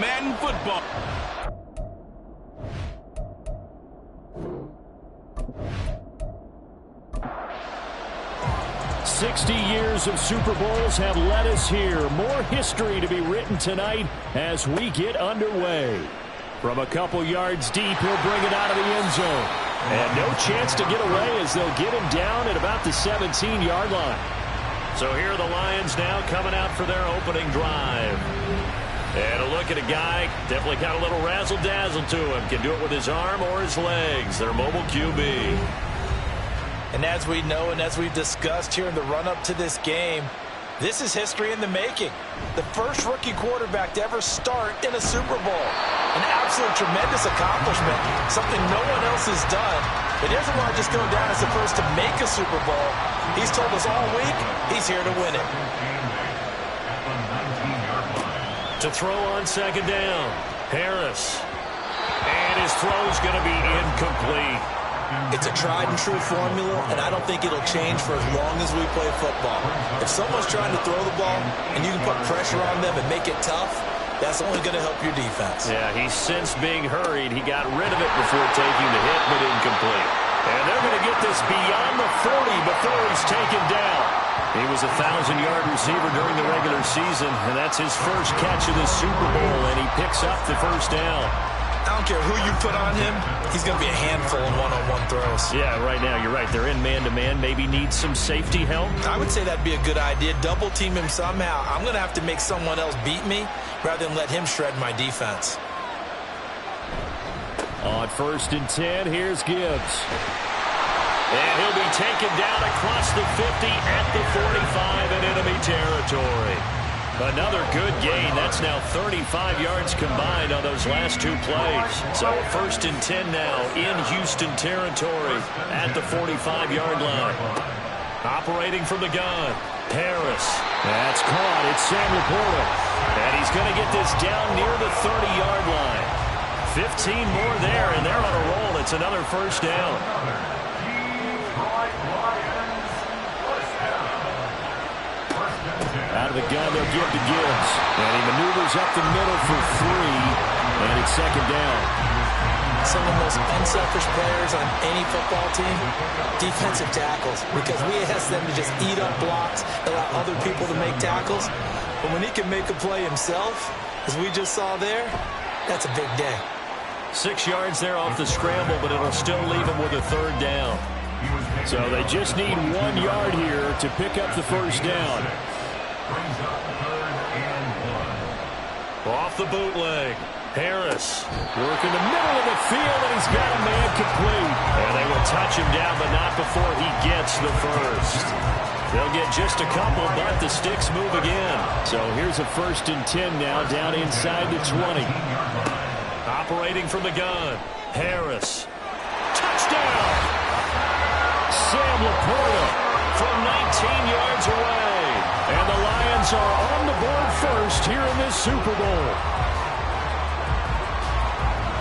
Madden football. Years of Super Bowls have led us here. More history to be written tonight as we get underway. From a couple yards deep, he'll bring it out of the end zone. And no chance to get away as they'll get him down at about the 17-yard line. So here are the Lions now coming out for their opening drive. And a look at a guy, definitely got a little razzle-dazzle to him. Can do it with his arm or his legs. Their mobile QB. And as we know and as we've discussed here in the run-up to this game, this is history in the making. The first rookie quarterback to ever start in a Super Bowl. An absolute tremendous accomplishment, something no one else has done. But he doesn't want to just go down as the first to make a Super Bowl. He's told us all week he's here to win it. To throw on second down, Harris. And his throw's going to be incomplete. It's a tried-and-true formula, and I don't think it'll change for as long as we play football. If someone's trying to throw the ball and you can put pressure on them and make it tough, that's only going to help your defense. Yeah, he's since being hurried. He got rid of it before taking the hit, but incomplete. And they're going to get this beyond the 40 before he's taken down. He was a 1,000-yard receiver during the regular season, and that's his first catch of the Super Bowl, and he picks up the first down. I don't care who you put on him, he's going to be a handful in one-on-one throws. Yeah, right now, you're right. They're in man-to-man. Maybe need some safety help. I would say that'd be a good idea. Double team him somehow. I'm going to have to make someone else beat me rather than let him shred my defense. On 1st and 10, here's Gibbs. And he'll be taken down across the 50 at the 45 in enemy territory. Another good gain. That's now 35 yards combined on those last two plays. So 1st and 10 now in Houston territory at the 45-yard line. Operating from the gun, Harris. That's caught. It's Sam Laporta. And he's going to get this down near the 30-yard line. 15 more there, and they're on a roll. It's another first down. Out of the gun, they'll give to Gibbs. And he maneuvers up the middle for 3. And it's second down. Some of the most unselfish players on any football team, defensive tackles. Because we ask them to just eat up blocks, allow other people to make tackles. But when he can make a play himself, as we just saw there, that's a big day. 6 yards there off the scramble, but it'll still leave him with a third down. So they just need 1 yard here to pick up the first down. Off the bootleg, Harris working the middle of the field, and he's got a man complete. And they will touch him down, but not before he gets the first. They'll get just a couple, but the sticks move again. So here's a 1st and 10 now, down inside the 20. Operating from the gun, Harris. Touchdown! Sam Laporta from 19 yards away. And the Lions are on the board first here in this Super Bowl.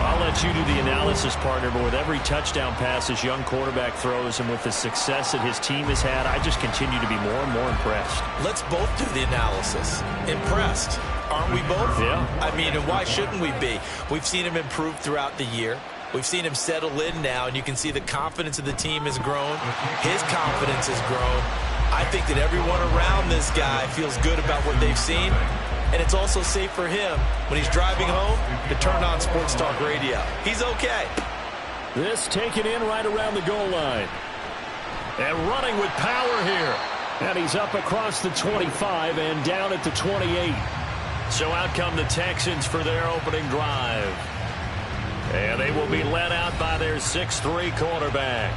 I'll let you do the analysis, partner, but with every touchdown pass this young quarterback throws and with the success that his team has had, I just continue to be more and more impressed. Let's both do the analysis. Impressed. Aren't we both? Yeah. I mean, and why shouldn't we be? We've seen him improve throughout the year. We've seen him settle in now, and you can see the confidence of the team has grown. His confidence has grown. I think that everyone around this guy feels good about what they've seen, and it's also safe for him when he's driving home to turn on Sports Talk Radio. He's okay. This taken in right around the goal line. And running with power here. And he's up across the 25 and down at the 28. So out come the Texans for their opening drive. And they will be led out by their 6'3" quarterback.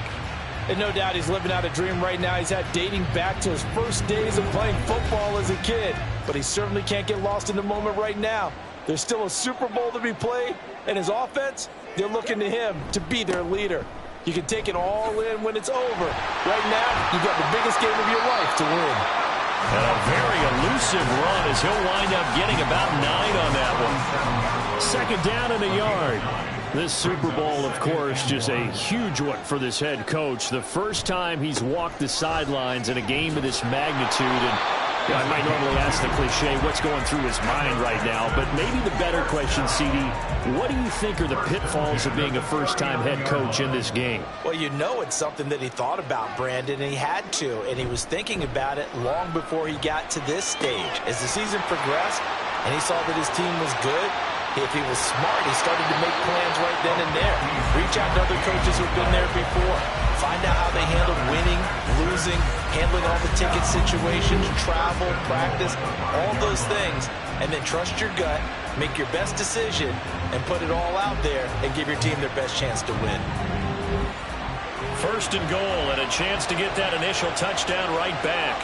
And no doubt he's living out a dream right now he's had dating back to his first days of playing football as a kid. But he certainly can't get lost in the moment right now. There's still a Super Bowl to be played, and his offense, they're looking to him to be their leader. You can take it all in when it's over. Right now, you've got the biggest game of your life to win. And a very elusive run as he'll wind up getting about 9 on that one. Second down and a yard. This Super Bowl, of course, just a huge one for this head coach. The first time he's walked the sidelines in a game of this magnitude, and I might normally ask the cliche, what's going through his mind right now, but maybe the better question, CD, what do you think are the pitfalls of being a first-time head coach in this game? Well, you know it's something that he thought about, Brandon, and he had to, and he was thinking about it long before he got to this stage. As the season progressed and he saw that his team was good, if he was smart, he started to make plans right then and there. Reach out to other coaches who've been there before. Find out how they handled winning, losing, handling all the ticket situations, travel, practice, all those things. And then trust your gut, make your best decision, and put it all out there and give your team their best chance to win. First and goal, and a chance to get that initial touchdown right back.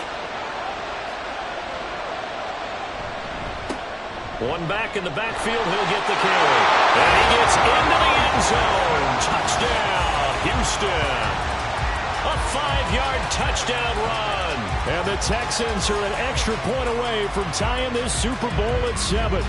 One back in the backfield, he'll get the carry. And he gets into the end zone. Touchdown, Houston. A 5-yard touchdown run. And the Texans are an extra point away from tying this Super Bowl at 7.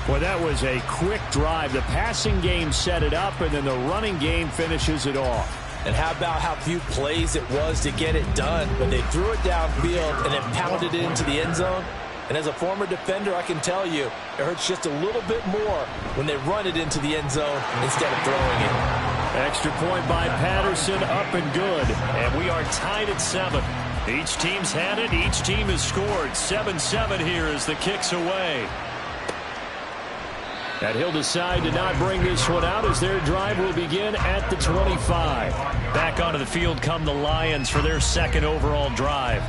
Well, that was a quick drive. The passing game set it up, and then the running game finishes it off. And how about how few plays it was to get it done? But they threw it downfield and then pounded it into the end zone. And as a former defender, I can tell you, it hurts just a little bit more when they run it into the end zone instead of throwing it. Extra point by Patterson, up and good. And we are tied at 7. Each team's had it. Each team has scored. 7-7 here as the kick's away. And he'll decide to not bring this one out as their drive will begin at the 25. Back onto the field come the Lions for their second overall drive.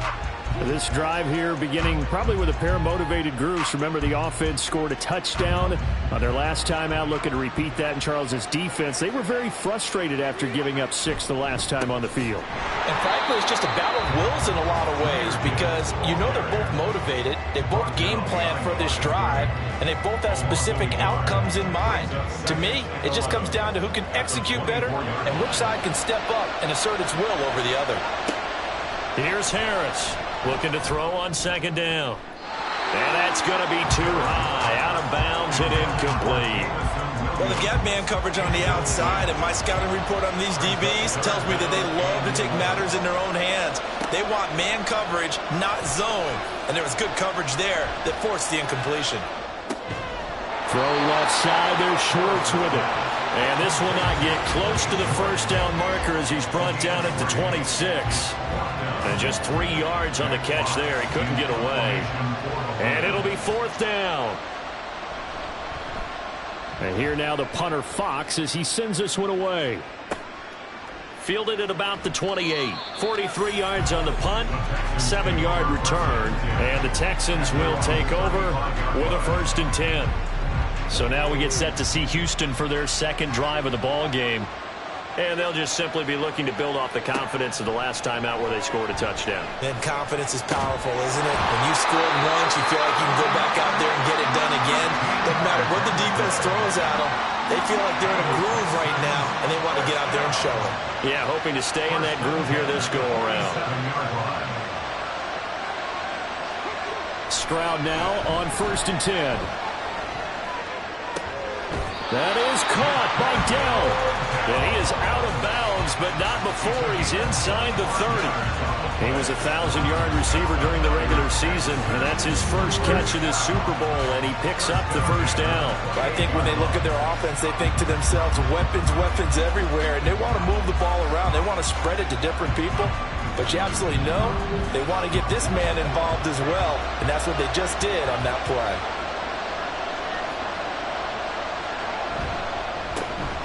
This drive here beginning probably with a pair of motivated groups. Remember, the offense scored a touchdown on their last time out, looking to repeat that in Charles's defense. They were very frustrated after giving up 6 the last time on the field. And frankly, it's just a battle of wills in a lot of ways because you know they're both motivated. They both game plan for this drive, and they both have specific outcomes in mind. To me, it just comes down to who can execute better and which side can step up and assert its will over the other. Here's Harris. Looking to throw on second down. And that's going to be too high. Out of bounds and incomplete. Well, they've got man coverage on the outside, and my scouting report on these DBs tells me that they love to take matters in their own hands. They want man coverage, not zone. And there was good coverage there that forced the incompletion. Throw left side. There's Schwartz with it. And this will not get close to the first down marker as he's brought down at the 26. And just 3 yards on the catch there. He couldn't get away. And it'll be 4th down. And here now the punter Fox as he sends this one away. Fielded at about the 28. 43 yards on the punt. 7-yard return. And the Texans will take over with a 1st and 10. So now we get set to see Houston for their second drive of the ball game. And they'll just simply be looking to build off the confidence of the last time out where they scored a touchdown. And confidence is powerful, isn't it? When you scored once, you feel like you can go back out there and get it done again. Doesn't matter what the defense throws at them. They feel like they're in a groove right now, and they want to get out there and show it. Yeah, hoping to stay in that groove here this go-around. Stroud now on 1st and 10. That is caught by Dell. And he is out of bounds, but not before he's inside the 30. He was a 1,000-yard receiver during the regular season, and that's his first catch of this Super Bowl, and he picks up the 1st down. I think when they look at their offense, they think to themselves, weapons, weapons everywhere, and they want to move the ball around. They want to spread it to different people. But you absolutely know they want to get this man involved as well, and that's what they just did on that play.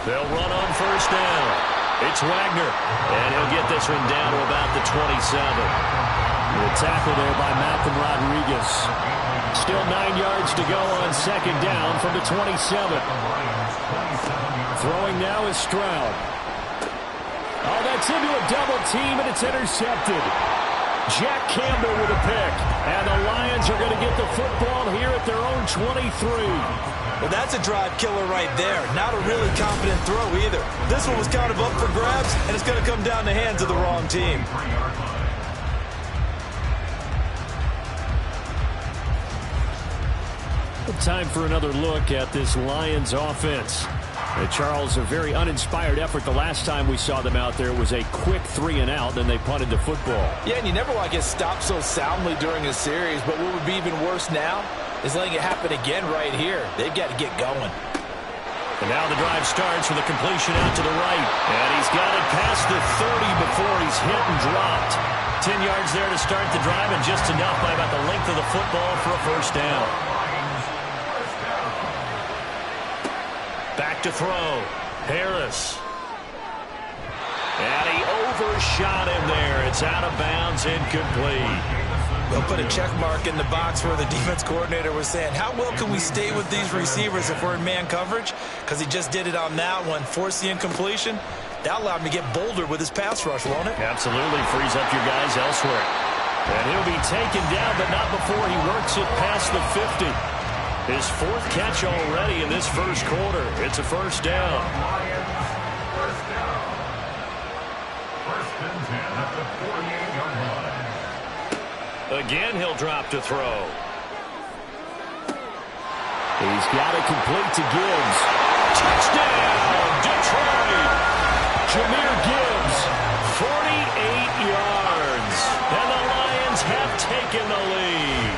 They'll run on 1st down. It's Wagner, and he'll get this one down to about the 27. The tackle there by Malcolm Rodriguez. Still 9 yards to go on 2nd down from the 27. Throwing now is Stroud. Oh, that's into a double team, and it's intercepted. Jack Campbell with a pick. And the Lions are going to get the football here at their own 23. Well, that's a drive killer right there. Not a really confident throw either. This one was kind of up for grabs, and it's going to come down the hands of the wrong team. Time for another look at this Lions offense. Charles, a very uninspired effort the last time we saw them out there. Was a quick 3-and-out, then they punted the football. Yeah, and you never like it stopped so soundly during a series, but what would be even worse now is letting it happen again right here. They've got to get going. And now the drive starts with a completion out to the right. And he's got it past the 30 before he's hit and dropped. 10 yards there to start the drive, and just enough by about the length of the football for a first down. Back to throw. Harris. And he overshot him there. It's out of bounds, incomplete. They'll put a check mark in the box where the defense coordinator was saying, how well can we stay with these receivers if we're in man coverage? Because he just did it on that one, forced the incompletion. That allowed him to get bolder with his pass rush, won't it? Absolutely. Frees up your guys elsewhere. And he'll be taken down, but not before he works it past the 50. His fourth catch already in this first quarter. It's a first down. First and 10 at the 48-yard line. Again, he'll drop to throw. He's got it complete to Gibbs. Touchdown, Detroit! Jahmyr Gibbs, 48 yards. And the Lions have taken the lead.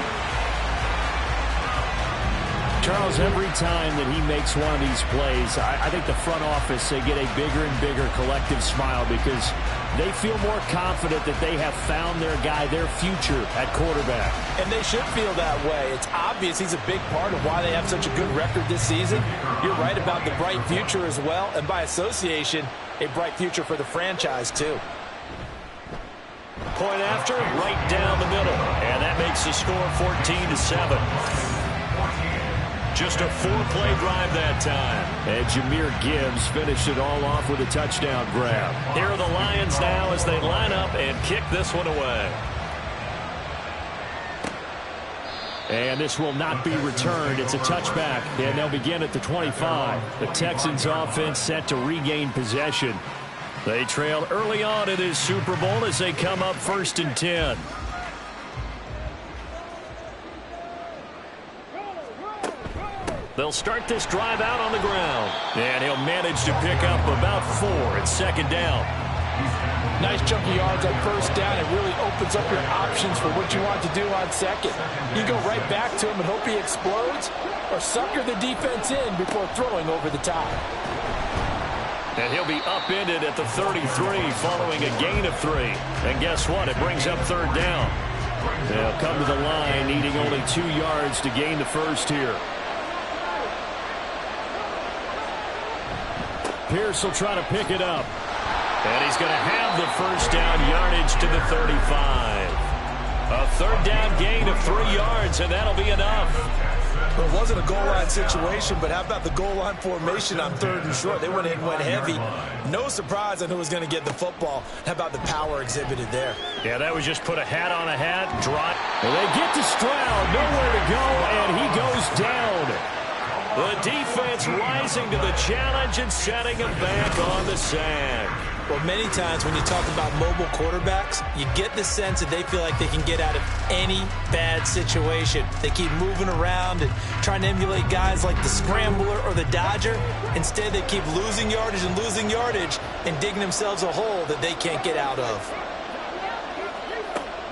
Charles, every time that he makes one of these plays, I think the front office, they get a bigger and bigger collective smile because they feel more confident that they have found their guy, their future at quarterback. And they should feel that way. It's obvious he's a big part of why they have such a good record this season. You're right about the bright future as well, and by association, a bright future for the franchise too. Point after, right down the middle, and that makes the score 14-7. Just a 4-play drive that time. And Jahmyr Gibbs finished it all off with a touchdown grab. Here are the Lions now as they line up and kick this one away. And this will not be returned. It's a touchback, and they'll begin at the 25. The Texans offense set to regain possession. They trail early on in this Super Bowl as they come up 1st and 10. They'll start this drive out on the ground. And he'll manage to pick up about 4 at second down. Nice chunky yards on first down. It really opens up your options for what you want to do on second. You go right back to him and hope he explodes, or sucker the defense in before throwing over the top. And he'll be upended at the 33 following a gain of 3. And guess what? It brings up 3rd down. They'll come to the line needing only 2 yards to gain the first here. Pierce will try to pick it up. And he's going to have the first down yardage to the 35. A 3rd down gain of 3 yards, and that'll be enough. Well, it wasn't a goal line situation, but how about the goal line formation on 3rd and short? They went in, went heavy. No surprise on who was going to get the football. How about the power exhibited there? Yeah, that was just put a hat on a hat, drop. And they get to Stroud, nowhere to go, and he goes down. The defense rising to the challenge and setting him back on the sack. Well, many times when you talk about mobile quarterbacks, you get the sense that they feel like they can get out of any bad situation. They keep moving around and trying to emulate guys like the Scrambler or the Dodger. Instead, they keep losing yardage and digging themselves a hole that they can't get out of.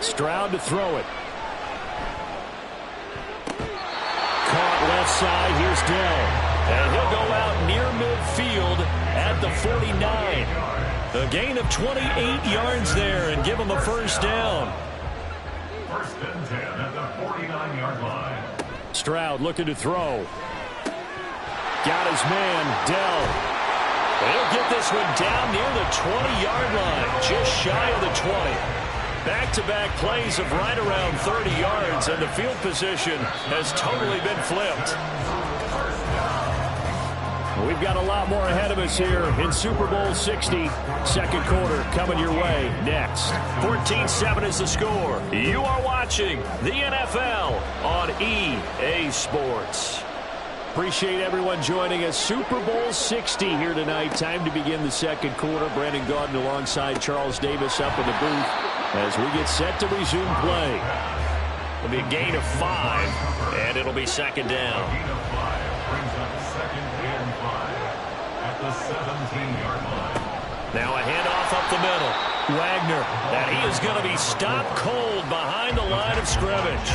Stroud to throw it. Caught left side. Here's Dell. And he'll go out near midfield at the 49. A gain of 28 yards there and give him a first down. 1st and 10 at the 49-yard line. Stroud looking to throw. Got his man, Dell. He'll get this one down near the 20-yard line, just shy of the 20. Back-to-back plays of right around 30 yards, and the field position has totally been flipped. We've got a lot more ahead of us here in Super Bowl 60. Second quarter coming your way next. 14-7 is the score. You are watching the NFL on EA Sports. Appreciate everyone joining us. Super Bowl 60 here tonight. Time to begin the second quarter. Brandon Gaudin alongside Charles Davis up in the booth as we get set to resume play. It'll be a gain of 5, and it'll be second down. the 17-yard line. Now a handoff up the middle. Wagner, and he is going to be stopped cold behind the line of scrimmage.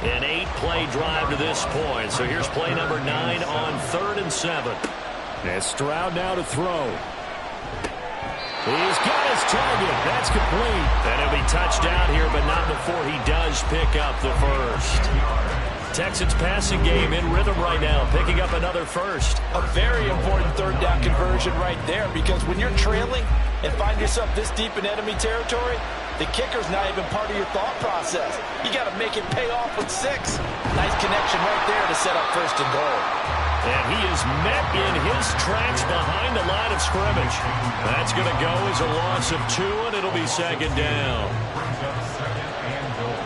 An 8-play drive to this point. So here's play number 9 on 3rd and 7. And Stroud now to throw. He's got his target. That's complete. And he'll be touched out here, but not before he does pick up the first. Texans passing game in rhythm right now, picking up another first. A very important third down conversion right there, because when you're trailing and find yourself this deep in enemy territory, the kicker's not even part of your thought process. You got to make it pay off with 6. Nice connection right there to set up 1st and goal. And he is met in his tracks behind the line of scrimmage. That's going to go as a loss of 2, and it'll be 2nd down. Brings up 2nd and goal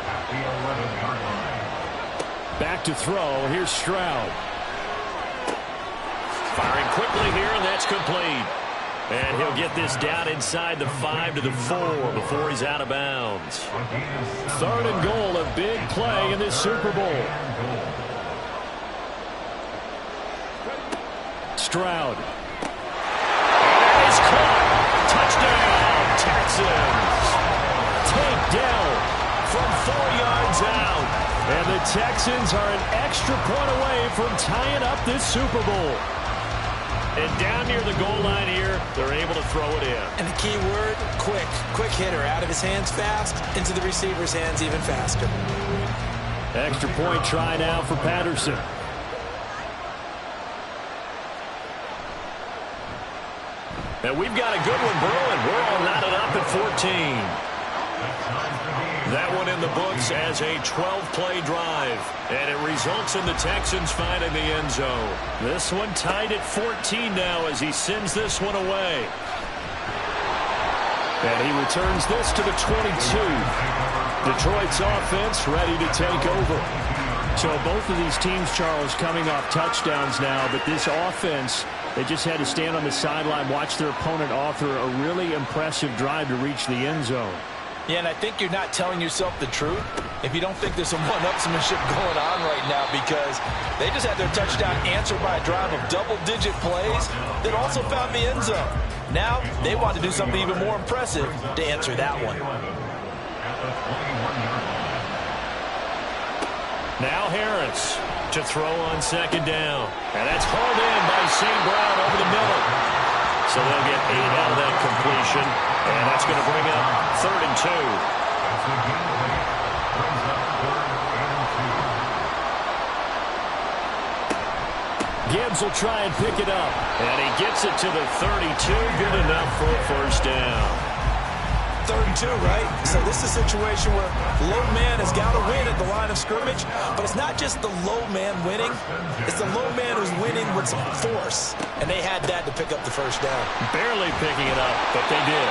at the 11-yard line. Back to throw. Here's Stroud. Firing quickly here, and that's complete. And he'll get this down inside the 5 to the 4 before he's out of bounds. 3rd and goal, a big play in this Super Bowl. Stroud. And he's caught. Touchdown, Texans. Takedown from 4 yards out. And the Texans are an extra point away from tying up this Super Bowl. And down near the goal line here, they're able to throw it in. And the key word, quick. Quick hitter. Out of his hands fast, into the receiver's hands even faster. Extra point try now for Patterson. And we've got a good one brewing. We're all knotted up at 14. That one in the books as a 12-play drive. And it results in the Texans finding the end zone. This one tied at 14 now as he sends this one away. And he returns this to the 22. Detroit's offense ready to take over. So both of these teams, Charles, coming off touchdowns now, but this offense, they just had to stand on the sideline, watch their opponent author a really impressive drive to reach the end zone. Yeah, and I think you're not telling yourself the truth if you don't think there's some one-upsmanship going on right now, because they just had their touchdown answered by a drive of double-digit plays that also found the end zone. Now they want to do something even more impressive to answer that one. Now Harris to throw on 2nd down. And that's hauled in by St. Brown over the middle. So they'll get 8 out of that completion. And that's going to bring up 3rd and 2. Gibbs will try and pick it up. And he gets it to the 32. Good enough for a first down. 3rd and 2, right? So this is a situation where low man has got to win at the line of scrimmage, but it's not just the low man winning. It's the low man who's winning with some force, and they had that to pick up the first down. Barely picking it up, but they did.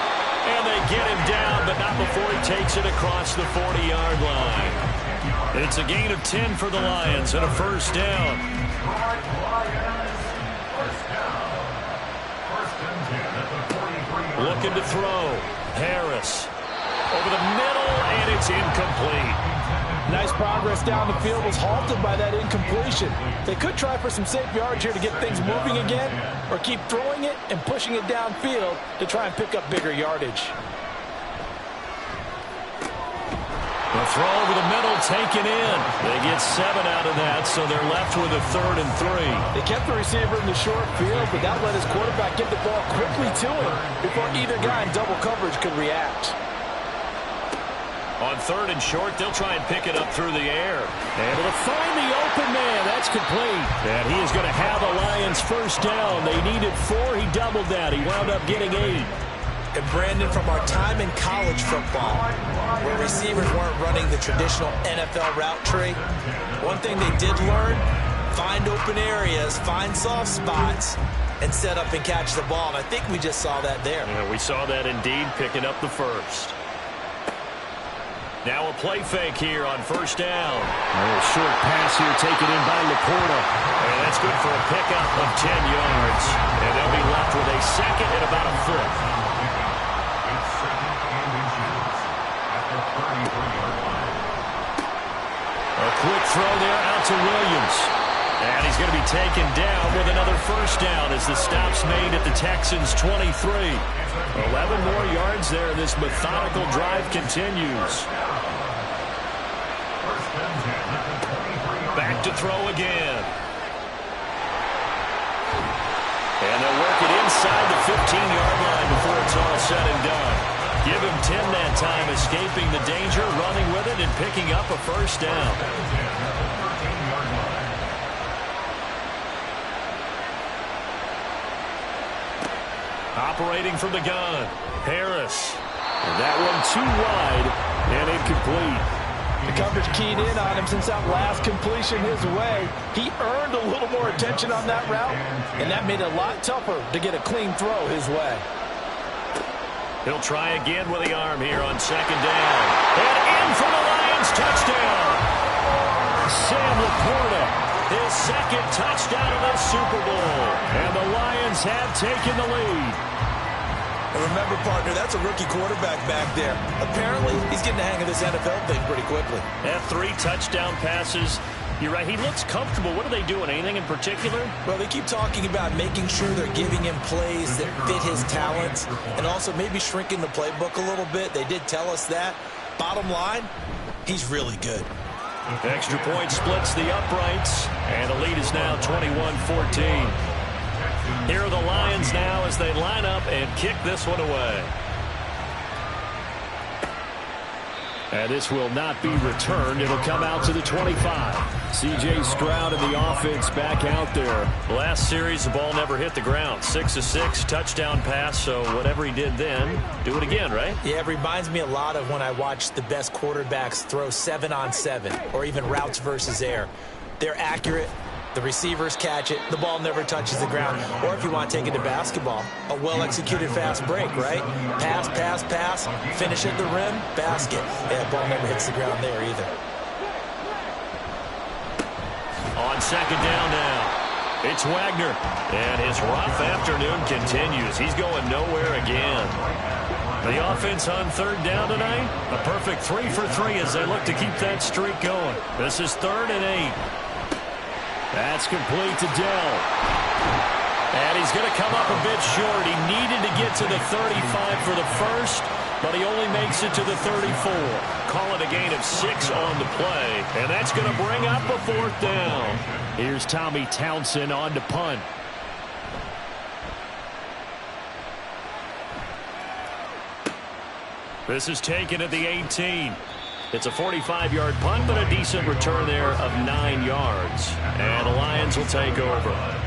And they get him down, but not before he takes it across the 40-yard line. It's a gain of 10 for the Lions and a first down. Looking to throw. Harris over the middle, and it's incomplete. Nice progress down the field, was halted by that incompletion. They could try for some safe yards here to get things moving again, or keep throwing it and pushing it downfield to try and pick up bigger yardage. The throw over the middle taken in. They get 7 out of that, so they're left with a 3rd and 3. They kept the receiver in the short field, but that let his quarterback get the ball quickly to him before either guy in double coverage could react. On 3rd and short, they'll try and pick it up through the air. Able to find the open man. That's complete. And he is going to have a Lions first down. They needed 4. He doubled that. He wound up getting 8. And Brandon, from our time in college football, where receivers weren't running the traditional NFL route tree, one thing they did learn, find open areas, find soft spots, and set up and catch the ball. And I think we just saw that there. Yeah, we saw that indeed, picking up the first. Now a play fake here on first down. A little short pass here taken in by Laporta. And that's good for a pickup of 10 yards. And they'll be left with a 2nd and about a 4th. A quick throw there out to Williams. And he's going to be taken down with another first down as the stop's made at the Texans' 23. 11 more yards there. This methodical drive continues. Back to throw again. And they'll work it inside the 15-yard line before it's all said and done. Give him 10 that time, escaping the danger, running with it, and picking up a first down. Operating from the gun, Harris. And that one too wide and incomplete. The coverage keyed in on him since that last completion his way. He earned a little more attention on that route, and that made it a lot tougher to get a clean throw his way. He'll try again with the arm here on second down. And in for the Lions, touchdown. Sam Laporta, his second touchdown of the Super Bowl. And the Lions have taken the lead. And remember, partner, that's a rookie quarterback back there. Apparently, he's getting the hang of this NFL thing pretty quickly. Had 3 touchdown passes. You're right, he looks comfortable. What are they doing? Anything in particular? Well, they keep talking about making sure they're giving him plays that fit his talents and also maybe shrinking the playbook a little bit. They did tell us that. Bottom line, he's really good. Extra point splits the uprights, and the lead is now 21-14. Here are the Lions now as they line up and kick this one away. And this will not be returned. It'll come out to the 25. C.J. Stroud and the offense back out there. Last series, the ball never hit the ground. 6 of 6, touchdown pass, so whatever he did then, do it again, right? Yeah, it reminds me a lot of when I watched the best quarterbacks throw 7-on-7 or even routes versus air. They're accurate. The receivers catch it. The ball never touches the ground. Or if you want to take it to basketball, a well-executed fast break, right? Pass, pass, pass, finish at the rim, basket. Yeah, the ball never hits the ground there either. On second down now, it's Wagner. And his rough afternoon continues. He's going nowhere again. The offense on third down tonight, a perfect 3 for 3 as they look to keep that streak going. This is 3rd and 8. That's complete to Dell. And he's going to come up a bit short. He needed to get to the 35 for the first, but he only makes it to the 34. Call it a gain of 6 on the play, and that's going to bring up a 4th down. Here's Tommy Townsend on to punt. This is taken at the 18. It's a 45-yard punt, but a decent return there of 9 yards. And the Lions will take over.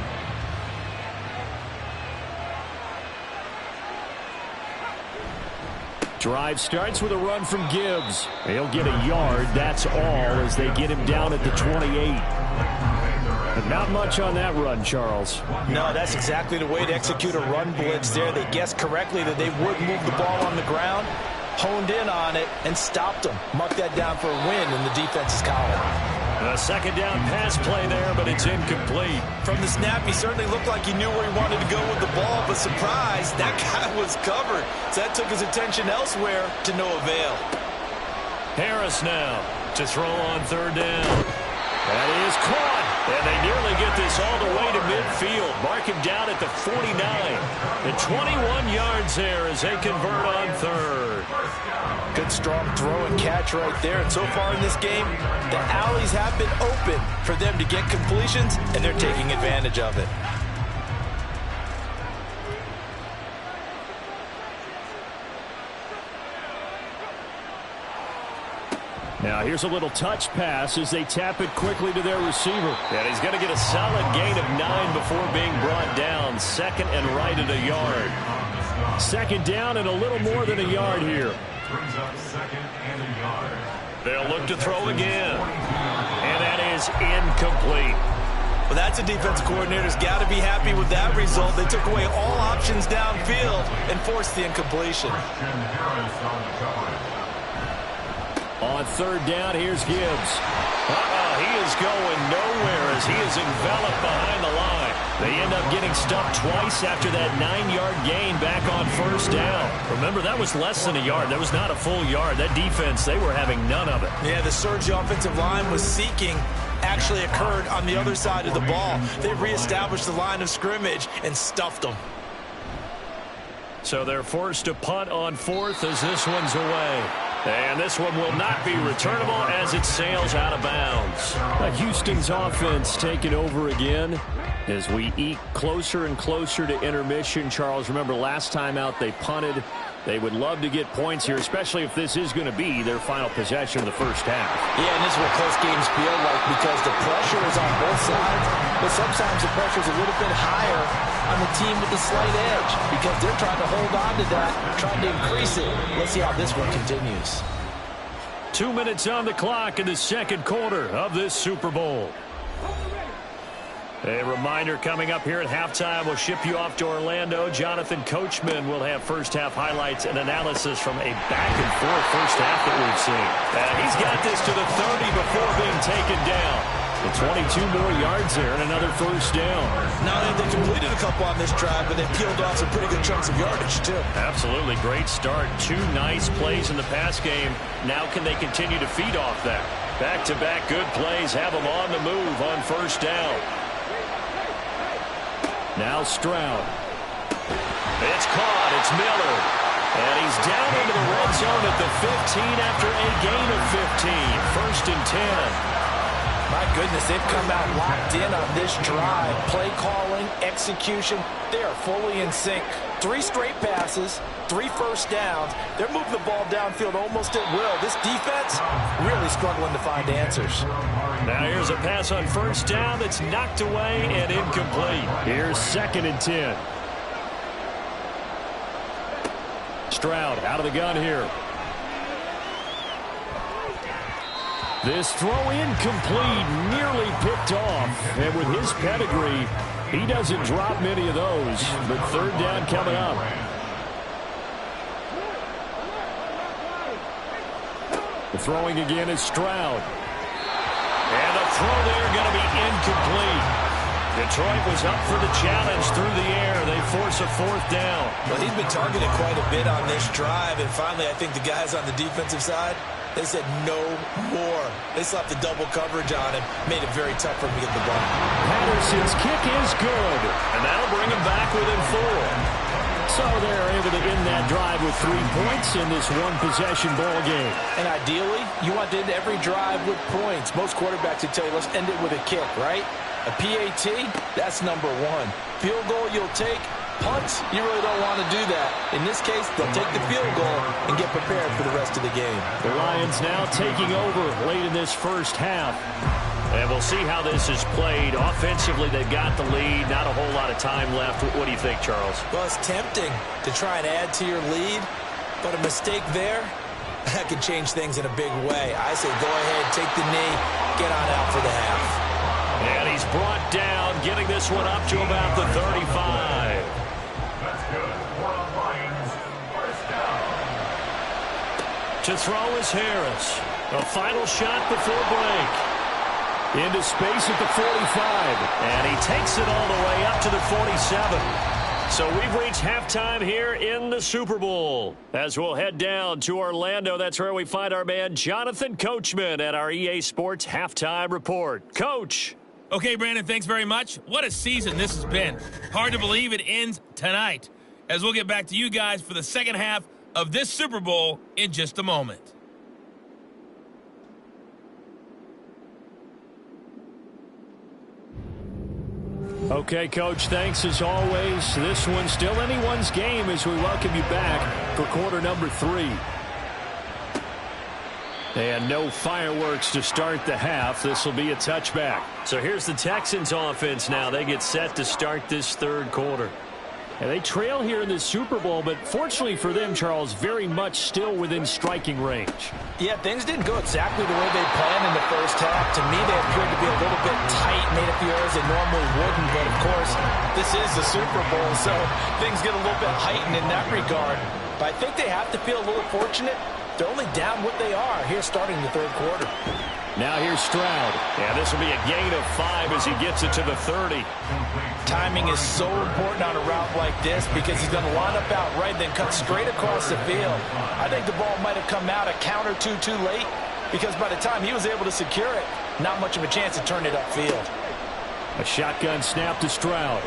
Drive starts with a run from Gibbs. He'll get a yard, that's all, as they get him down at the 28. But not much on that run, Charles. No, that's exactly the way to execute a run blitz there. They guessed correctly that they would move the ball on the ground, honed in on it, and stopped them. Marked that down for a win in the defense's column. A second down pass play there, but it's incomplete. From the snap, he certainly looked like he knew where he wanted to go with the ball, but surprise, that guy was covered. So that took his attention elsewhere to no avail. Harris now to throw on third down. That is caught. And they nearly get this all the way to midfield. Mark him down at the 49. And 21 yards there as they convert on third. Good strong throw and catch right there. And so far in this game, the alleys have been open for them to get completions, and they're taking advantage of it. Now here's a little touch pass as they tap it quickly to their receiver. And he's going to get a solid gain of 9 before being brought down. Second and right at a yard. Second down and a little more than a yard here. Brings up 2nd and a yard. They'll look to throw again. And that is incomplete. Well, that's a defense coordinator's got to be happy with that result. They took away all options downfield and forced the incompletion. On third down, here's Gibbs. He is going nowhere as he is enveloped behind the line. They end up getting stuffed twice after that 9-yard gain back on first down. Remember, that was less than a yard. That was not a full yard. That defense, they were having none of it. Yeah, the surge offensive line was seeking actually occurred on the other side of the ball. They reestablished the line of scrimmage and stuffed them. So they're forced to punt on 4th as this one's away. And this one will not be returnable as it sails out of bounds. Houston's offense taking over again as we eke closer and closer to intermission. Charles, remember last time out they punted. They would love to get points here, especially if this is going to be their final possession of the first half. Yeah, and this is what close games feel like because the pressure is on both sides, but sometimes the pressure is a little bit higher on the team with the slight edge because they're trying to hold on to that, trying to increase it. Let's see how this one continues. 2 minutes on the clock in the second quarter of this Super Bowl. A reminder coming up here at halftime, we'll ship you off to Orlando. Jonathan Coachman will have first half highlights and analysis from a back-and-forth first half that we've seen. He's got this to the 30 before being taken down. And 22 more yards there and another first down. Not only have they completed a couple on this drive, but they peeled off some pretty good chunks of yardage, too. Absolutely. Great start. 2 nice plays in the pass game. Now can they continue to feed off that? Back-to-back good plays have them on the move on first down. Now Stroud. It's caught. It's Miller. And he's down into the red zone at the 15 after a gain of 15. First and 10. My goodness, they've come out locked in on this drive. Play calling, execution, they are fully in sync. 3 straight passes, 3 first downs. They're moving the ball downfield almost at will. This defense really struggling to find answers. Now here's a pass on first down that's knocked away and incomplete. Here's 2nd and 10. Stroud out of the gun here. This throw incomplete, nearly picked off. And with his pedigree, he doesn't drop many of those. But third down coming up. The throwing again is Stroud. And the throw there going to be incomplete. Detroit was up for the challenge through the air. They force a 4th down. Well, he's been targeted quite a bit on this drive. And finally, I think the guys on the defensive side, they said no more. They slapped the double coverage on him. Made it very tough for him to get the ball. Patterson's kick is good. And that'll bring him back within 4. So they're able to end that drive with 3 points in this one-possession ball game. And ideally, you want to end every drive with points. Most quarterbacks would tell you, let's end it with a kick, right? A PAT, that's number 1. Field goal you'll take. Punts, you really don't want to do that. In this case, they'll take the field goal and get prepared for the rest of the game. The Lions now taking over late in this first half. And we'll see how this is played. Offensively, they've got the lead. Not a whole lot of time left. What do you think, Charles? Well, it's tempting to try and add to your lead, but a mistake there, that could change things in a big way. I say go ahead, take the knee, get on out for the half. And he's brought down, getting this one up to about the 35. That's good. For the Lions, first down. To throw is Harris. A final shot before break. Into space at the 45. And he takes it all the way up to the 47. So we've reached halftime here in the Super Bowl. As we'll head down to Orlando, that's where we find our man Jonathan Coachman at our EA Sports Halftime Report. Coach. Okay, Brandon, thanks very much. What a season this has been. Hard to believe it ends tonight, as we'll get back to you guys for the second half of this Super Bowl in just a moment. Okay, Coach, thanks as always. This one's still anyone's game as we welcome you back for quarter number 3. And no fireworks to start the half. This will be a touchback. So here's the Texans offense now. They get set to start this third quarter. And they trail here in the Super Bowl, but fortunately for them, Charles, very much still within striking range. Yeah, things didn't go exactly the way they planned in the first half. To me, they appeared to be a little bit tight, made a few errors they normally wouldn't. But, of course, this is the Super Bowl, so things get a little bit heightened in that regard. But I think they have to feel a little fortunate. They're only down what they are here starting the third quarter. Now here's Stroud. And this will be a gain of 5 as he gets it to the 30. Timing is so important on a route like this because he's going to line up out right, then cut straight across the field. I think the ball might have come out a count or two too late because by the time he was able to secure it, not much of a chance to turn it upfield. A shotgun snap to Stroud.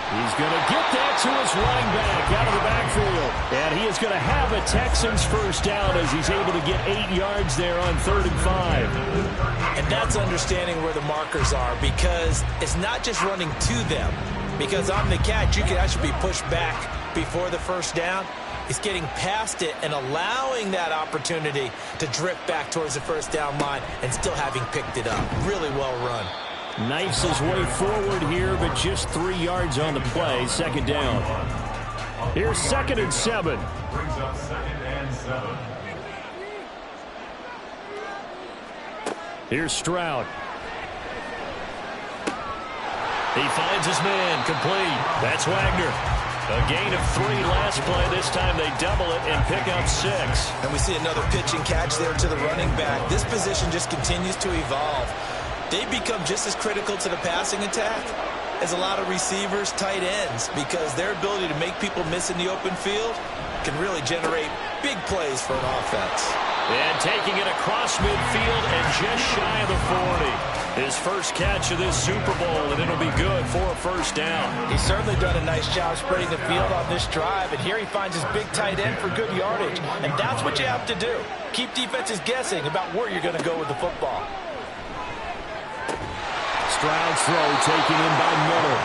He's going to get that to his running back out of the backfield. And he is going to have a Texans first down as he's able to get 8 yards there on 3rd and 5. And that's understanding where the markers are, because it's not just running to them. Because on the catch, you can actually be pushed back before the first down. It's getting past it and allowing that opportunity to drift back towards the first down line and still having picked it up. Really well run. Knifes his way forward here, but just 3 yards on the play. 2nd down. Here's 2nd and 7. Brings up 2nd and 7. Here's Stroud. He finds his man, complete. That's Wagner. A gain of 3 last play. This time they double it and pick up 6. And we see another pitch and catch there to the running back. This position just continues to evolve. They become just as critical to the passing attack as a lot of receivers, tight ends, because their ability to make people miss in the open field can really generate big plays for an offense. And taking it across midfield and just shy of the 40. His first catch of this Super Bowl, and it'll be good for a first down. He's certainly done a nice job spreading the field on this drive, and here he finds his big tight end for good yardage. And that's what you have to do. Keep defenses guessing about where you're going to go with the football. Stroud's throw taken in by Miller.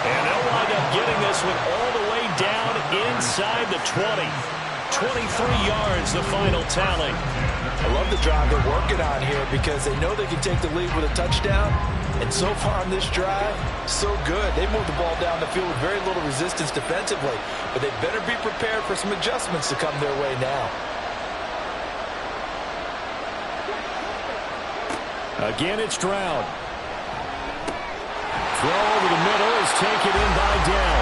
And they'll wind up getting this one all the way down inside the 20. 23 yards, the final tally. I love the drive they're working on here because they know they can take the lead with a touchdown. And so far on this drive, so good. They moved the ball down the field with very little resistance defensively. But they better be prepared for some adjustments to come their way now. Again, it's Stroud. Throw over the middle is taken in by Dell.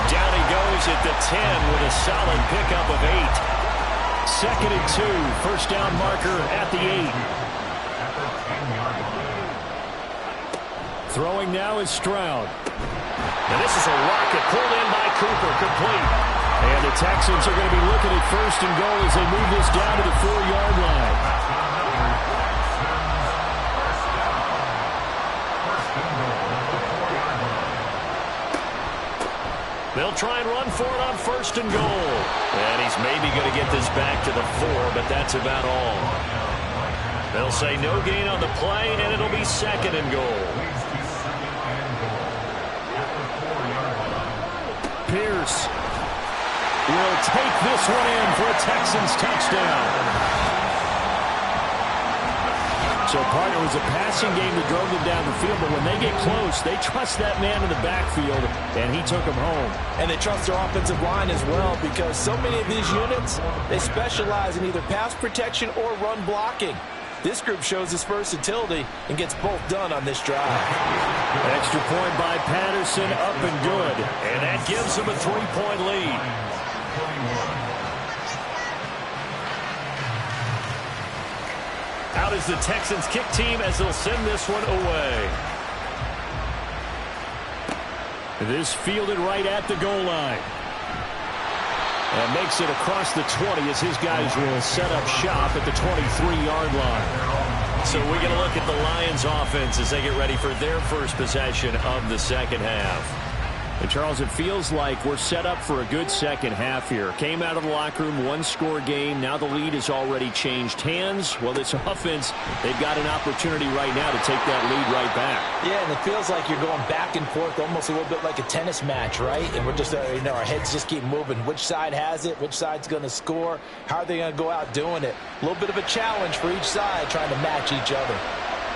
Down he goes at the 10 with a solid pickup of 8. 2nd and 2. First down marker at the 8. Throwing now is Stroud. And this is a rocket pulled in by Cooper, complete. And the Texans are going to be looking at 1st and goal as they move this down to the 4-yard line. They'll try and run for it on 1st and goal. And he's maybe going to get this back to the 4, but that's about all. They'll say no gain on the play, and it'll be 2nd and goal. Pierce will take this one in for a Texans touchdown. So, partner, it was a passing game that drove them down the field, but when they get close, they trust that man in the backfield, and he took them home. And they trust their offensive line as well, because so many of these units, they specialize in either pass protection or run blocking. This group shows its versatility and gets both done on this drive. Extra point by Patterson, up and good. And that gives them a 3-point lead. Out is the Texans kick team as they'll send this one away. This fielded right at the goal line. And makes it across the 20 as his guys will set up shop at the 23-yard line. So we get a look at the Lions offense as they get ready for their first possession of the second half. And Charles, it feels like we're set up for a good second half here. Came out of the locker room, 1-score game. Now the lead has already changed hands. Well, this offense, they've got an opportunity right now to take that lead right back. Yeah, and it feels like you're going back and forth almost a little bit like a tennis match, right? And we're just, our heads just keep moving. Which side has it? Which side's going to score? How are they going to go out doing it? A little bit of a challenge for each side trying to match each other.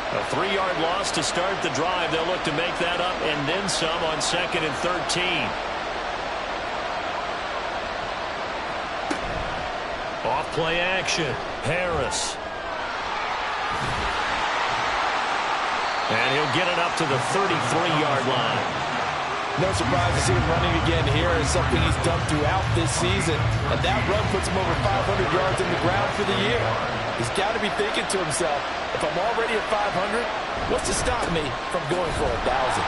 A 3-yard loss to start the drive. They'll look to make that up and then some on 2nd and 13. Off play action. Harris. And he'll get it up to the 33-yard line. No surprise to see him running again here. It's something he's done throughout this season. And that run puts him over 500 yards in the ground for the year. He's got to be thinking to himself, if I'm already at 500, what's to stop me from going for 1,000?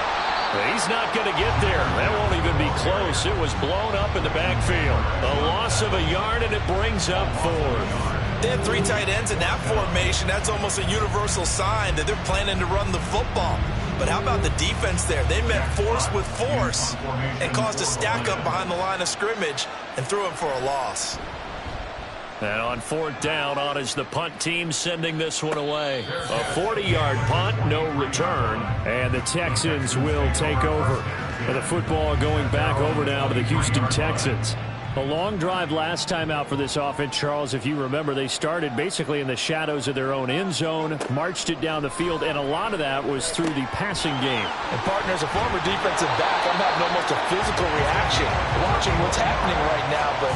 He's not going to get there. That won't even be close. It was blown up in the backfield. A loss of a yard, and it brings up 4th. They have 3 tight ends in that formation. That's almost a universal sign that they're planning to run the football. But how about the defense there? They met force with force and caused a stack up behind the line of scrimmage and threw him for a loss. And on 4th down, on is the punt team sending this one away. A 40-yard punt, no return, and the Texans will take over. And the football going back over now to the Houston Texans. A long drive last time out for this offense, Charles. If you remember, they started basically in the shadows of their own end zone, marched it down the field, and a lot of that was through the passing game. And, partner, as a former defensive back, I'm having almost a physical reaction watching what's happening right now. But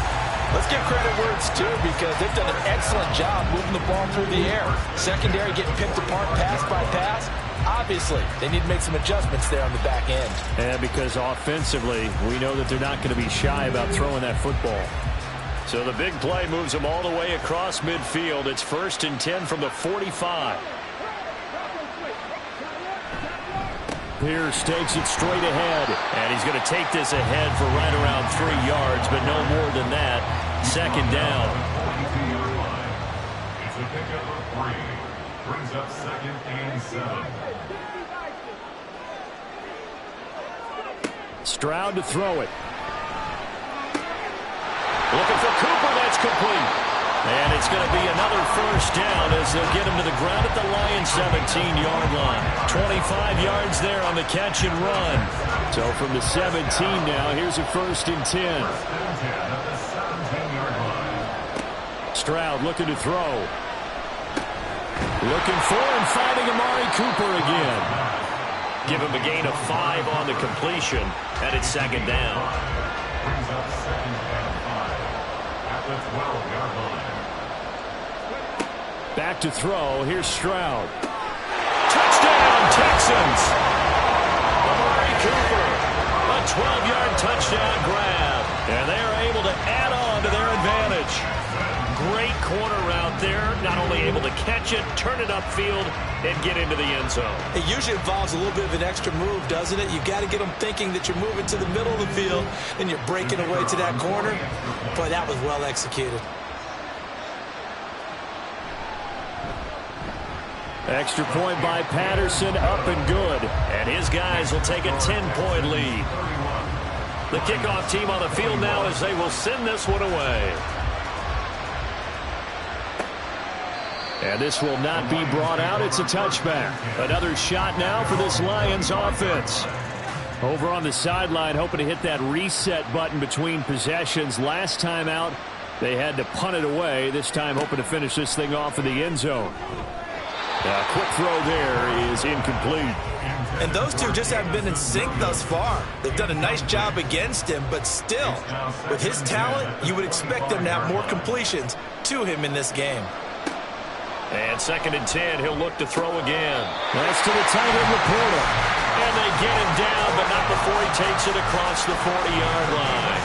let's give credit where it's due, because they've done an excellent job moving the ball through the air. Secondary getting picked apart pass by pass. Obviously, they need to make some adjustments there on the back end. And because offensively, we know that they're not going to be shy about throwing that football. So the big play moves them all the way across midfield. It's 1st and 10 from the 45. Pierce takes it straight ahead, and he's going to take this ahead for right around 3 yards, but no more than that. 2nd down. It's a pickup of 3. Brings up 2nd and 7. Stroud to throw it. Looking for Cooper. That's complete. And it's going to be another 1st down as they'll get him to the ground at the Lions' 17-yard line. 25 yards there on the catch and run. So from the 17 now, here's a 1st and 10. Stroud looking to throw. Looking for and finding Amari Cooper again. Give him a gain of 5 on the completion, and it's 2nd down. Brings up 2nd and 5 at the 12-yard line. Back to throw. Here's Stroud. Touchdown, Texans! Amari Cooper, a 12-yard touchdown grab, and they are able to add on to their advantage. Great corner route there, not only able to catch it, turn it upfield, and get into the end zone. It usually involves a little bit of an extra move, doesn't it? You've got to get them thinking that you're moving to the middle of the field and you're breaking away to that corner. Boy, that was well executed. Extra point by Patterson, up and good. And his guys will take a 10-point lead. The kickoff team on the field now as they will send this one away. And this will not be brought out. It's a touchback. Another shot now for this Lions offense. Over on the sideline, hoping to hit that reset button between possessions. Last time out, they had to punt it away. This time, hoping to finish this thing off in the end zone. A quick throw there is incomplete. And those two just haven't been in sync thus far. They've done a nice job against him, but still, with his talent, you would expect them to have more completions to him in this game. And 2nd and 10, he'll look to throw again. That's to the tight end, Laporta. And they get him down, but not before he takes it across the 40-yard line.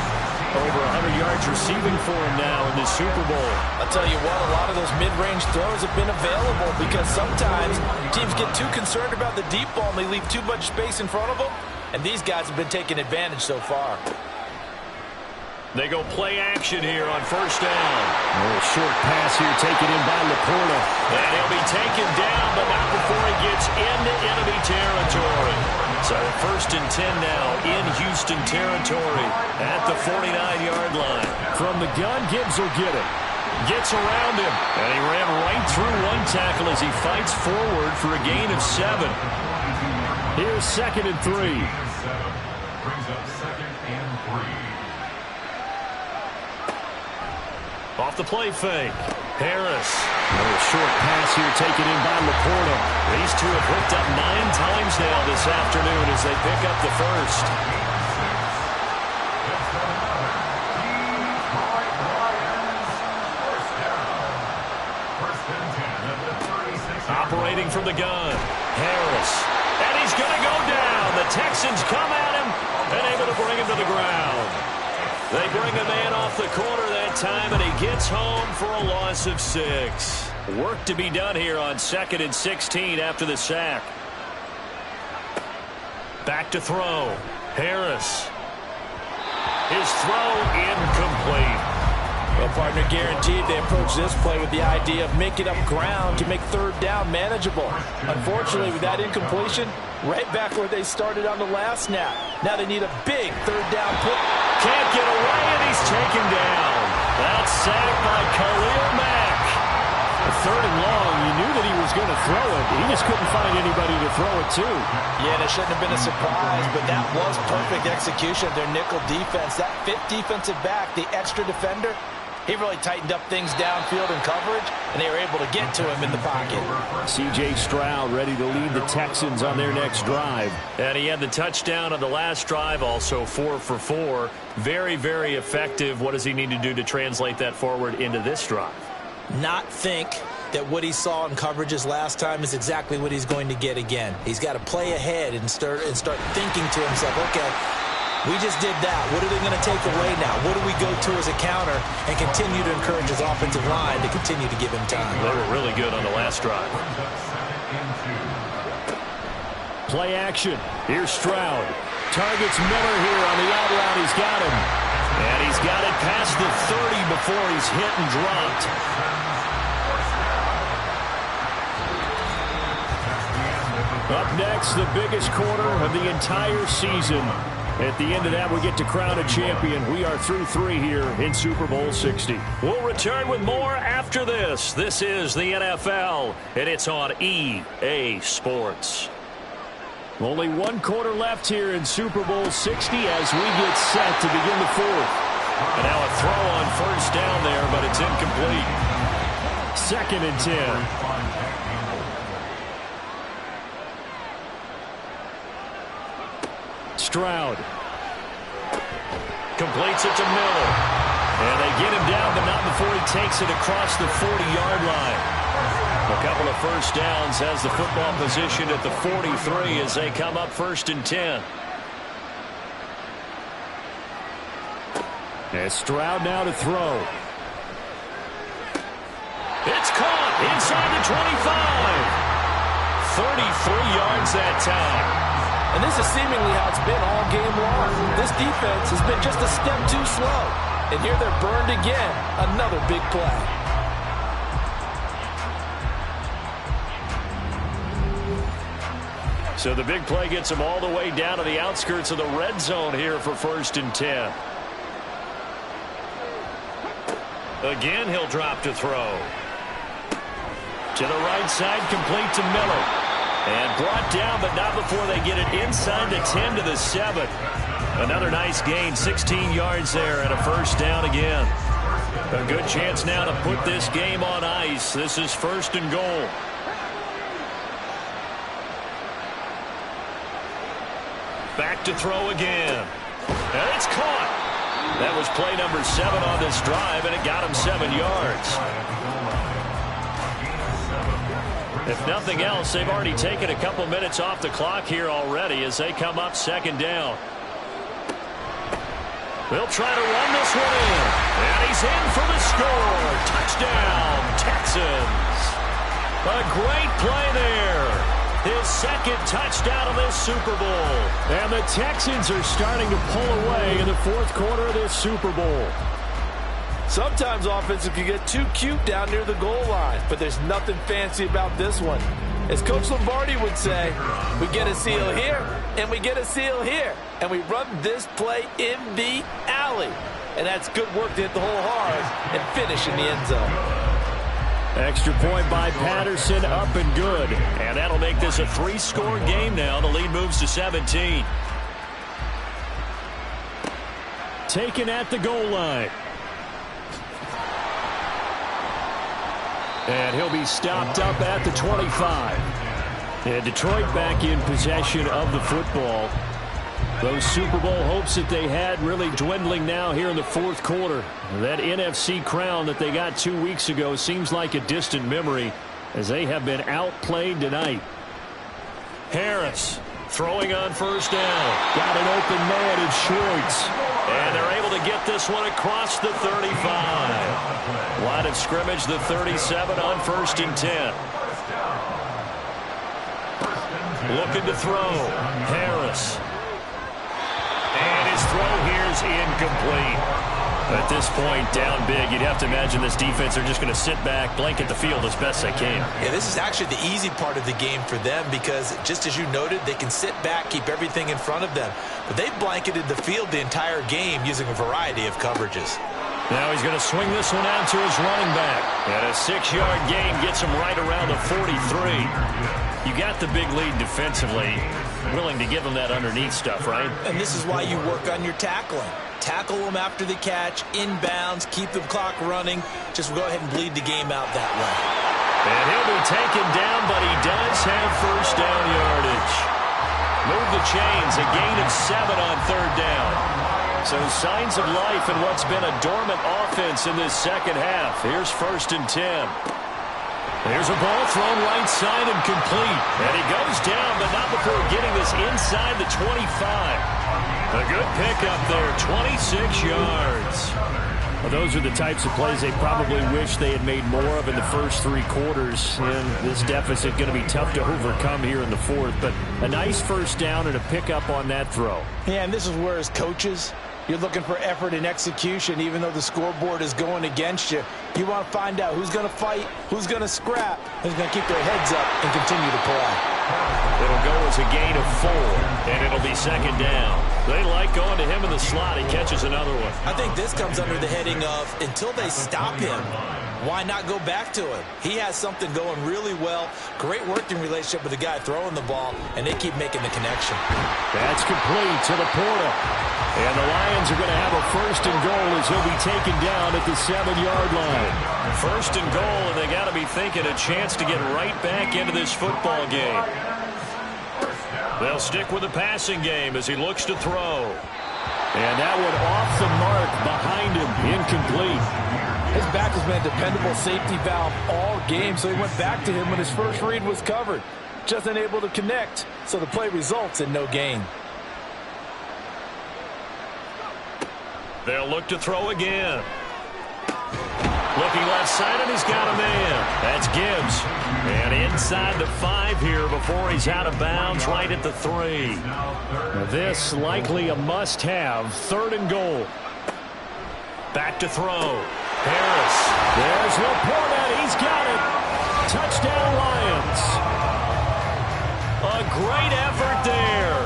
Over 100 yards receiving for him now in the Super Bowl. I'll tell you what, a lot of those mid-range throws have been available because sometimes teams get too concerned about the deep ball and they leave too much space in front of them. And these guys have been taking advantage so far. They go play action here on 1st down. A short pass here taken in by Laporta. And he'll be taken down, but not before he gets into enemy territory. So 1st and 10 now in Houston territory at the 49-yard line. From the gun, Gibbs will get it. Gets around him. And he ran right through one tackle as he fights forward for a gain of 7. Here's 2nd and 3. Brings up 2nd and 3. Off the play fake. Harris. A short pass here taken in by Laporta. These two have hooked up 9 times now this afternoon as they pick up the 1st. Operating from the gun. Harris. And he's going to go down. The Texans come at him and able to bring him to the ground. They bring a man off the corner that time, and he gets home for a loss of 6. Work to be done here on 2nd and 16 after the sack. Back to throw. Harris. His throw incomplete. Well, partner. Guaranteed they approach this play with the idea of making up ground to make third down manageable. Unfortunately, with that incompletion, right back where they started on the last snap. Now they need a big third down push. Can't get away, and he's taken down. That's sacked by Khalil Mack. A third and long, you knew that he was going to throw it. He just couldn't find anybody to throw it to. Yeah, and it shouldn't have been a surprise, but that was perfect execution of their nickel defense. That fifth defensive back, the extra defender, he really tightened up things downfield in coverage, and they were able to get to him in the pocket. C.J. Stroud ready to lead the Texans on their next drive. And he had the touchdown on the last drive, also 4 for 4. Very, very effective. What does he need to do to translate that forward into this drive? Not think that what he saw in coverages last time is exactly what he's going to get again. He's got to play ahead and start thinking to himself, okay, we just did that. What are they going to take away now? What do we go to as a counter? And continue to encourage his offensive line to continue to give him time. They were really good on the last drive. Play action. Here's Stroud. Targets Miller here on the out route. He's got him. And he's got it past the 30 before he's hit and dropped. Up next, the biggest quarter of the entire season. At the end of that, we get to crown a champion. We are through 3 here in Super Bowl 60. We'll return with more after this. This is the NFL, and it's on EA Sports. Only 1 quarter left here in Super Bowl 60 as we get set to begin the 4th. And now a throw on first down there, but it's incomplete. 2nd and 10. Stroud completes it to Miller. And they get him down, but not before he takes it across the 40-yard line. A couple of first downs has the football position at the 43 as they come up 1st and 10. And Stroud now to throw. It's caught inside the 25. 33 yards that time. And this is seemingly how it's been all game long. This defense has been just a step too slow. And here they're burned again. Another big play. So the big play gets him all the way down to the outskirts of the red zone here for 1st and 10. Again, he'll drop to throw. To the right side, complete to Miller. And brought down, but not before they get it inside the 10 to the 7. Another nice gain, 16 yards there, and a first down again. A good chance now to put this game on ice. This is 1st and goal. Back to throw again. And it's caught. That was play number 7 on this drive, and it got him 7 yards. If nothing else, they've already taken a couple minutes off the clock here already as they come up 2nd down. They'll try to run this one in. And he's in for the score. Touchdown, Texans. A great play there. His 2nd touchdown of this Super Bowl. And the Texans are starting to pull away in the 4th quarter of this Super Bowl. Sometimes offenses can get too cute down near the goal line, but there's nothing fancy about this one. As Coach Lombardi would say, we get a seal here, and we get a seal here, and we run this play in the alley. And that's good work to hit the hole hard and finish in the end zone. Extra point by Patterson, up and good. And that'll make this a 3-score game now. The lead moves to 17. Taken at the goal line. And he'll be stopped up at the 25. And Detroit back in possession of the football. Those Super Bowl hopes that they had really dwindling now here in the 4th quarter. That NFC crown that they got 2 weeks ago seems like a distant memory as they have been outplayed tonight. Harris throwing on first down. Got an open man in Schwartz. And they're able to get this one across the 35. Line of scrimmage, the 37 on 1st and 10. Looking to throw. Harris. And his throw here's incomplete. At this point, down big, you'd have to imagine this defense are just going to sit back, blanket the field as best they can. Yeah, this is actually the easy part of the game for them because, just as you noted, they can sit back, keep everything in front of them. But they've blanketed the field the entire game using a variety of coverages. Now he's going to swing this one out to his running back. And a 6-yard gain gets him right around the 43. You got the big lead defensively. Willing to give him that underneath stuff, right? And this is why you work on your tackling. Tackle them after the catch, inbounds, keep the clock running. Just go ahead and bleed the game out that way. And he'll be taken down, but he does have first down yardage. Move the chains, a gain of 7 on third down. So signs of life in what's been a dormant offense in this second half. Here's 1st and 10. There's a ball thrown right side and complete. And he goes down, but not before getting this inside the 25. A good pickup there, 26 yards. Well, those are the types of plays they probably wish they had made more of in the first 3 quarters. And this deficit going to be tough to overcome here in the 4th. But a nice first down and a pickup on that throw. Yeah, and this is where, as coaches, you're looking for effort and execution, even though the scoreboard is going against you. You want to find out who's going to fight, who's going to scrap, who's going to keep their heads up and continue to play. It'll go as a gain of 4, and it'll be 2nd down. They like going to him in the slot. He catches another one. I think this comes under the heading of, until they stop him, why not go back to him? He has something going really well. Great working relationship with the guy throwing the ball, and they keep making the connection. That's complete to Laporta. And the Lions are going to have a 1st and goal as he'll be taken down at the 7-yard line. 1st and goal, and they got to be thinking a chance to get right back into this football game. They'll stick with the passing game as he looks to throw. And that one off the mark behind him, incomplete. His back has been a dependable safety valve all game, so he went back to him when his first read was covered. Just unable to connect, so the play results in no gain. They'll look to throw again. Looking left side, and he's got a man. That's Gibbs. And inside the 5 here before he's out of bounds, right at the 3. This likely a must-have. 3rd and goal. Back to throw. Harris. There's Laporta. He's got it. Touchdown, Lions. A great effort there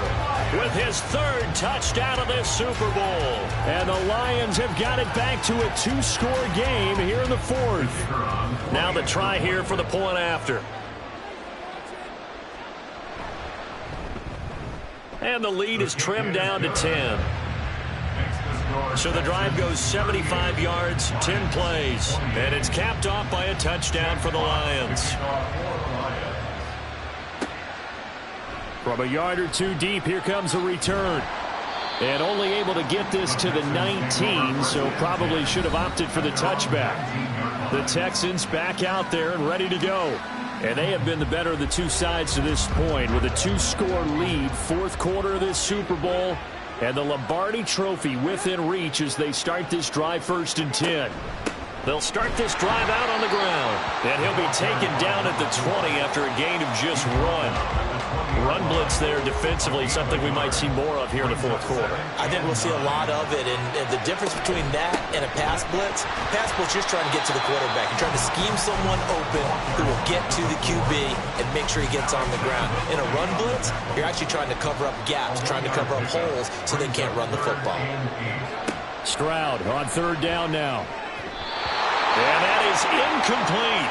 with his 3rd touchdown of this Super Bowl. And the Lions have got it back to a 2-score game here in the 4th. Now the try here for the point after. And the lead is trimmed down to 10. So the drive goes 75 yards, 10 plays. And it's capped off by a touchdown for the Lions. From a yard or 2 deep, here comes a return. And only able to get this to the 19, so probably should have opted for the touchback. The Texans back out there and ready to go. And they have been the better of the 2 sides to this point with a 2-score lead, 4th quarter of this Super Bowl. And the Lombardi Trophy within reach as they start this drive 1st and 10. They'll start this drive out on the ground. And he'll be taken down at the 20 after a gain of just 1. Run blitz there defensively, something we might see more of here in the 4th quarter. I think we'll see a lot of it, and the difference between that and a pass blitz just trying to get to the quarterback. You're trying to scheme someone open who will get to the QB and make sure he gets on the ground. In a run blitz, you're actually trying to cover up gaps, trying to cover up holes so they can't run the football. Stroud on 3rd down now. And that is incomplete.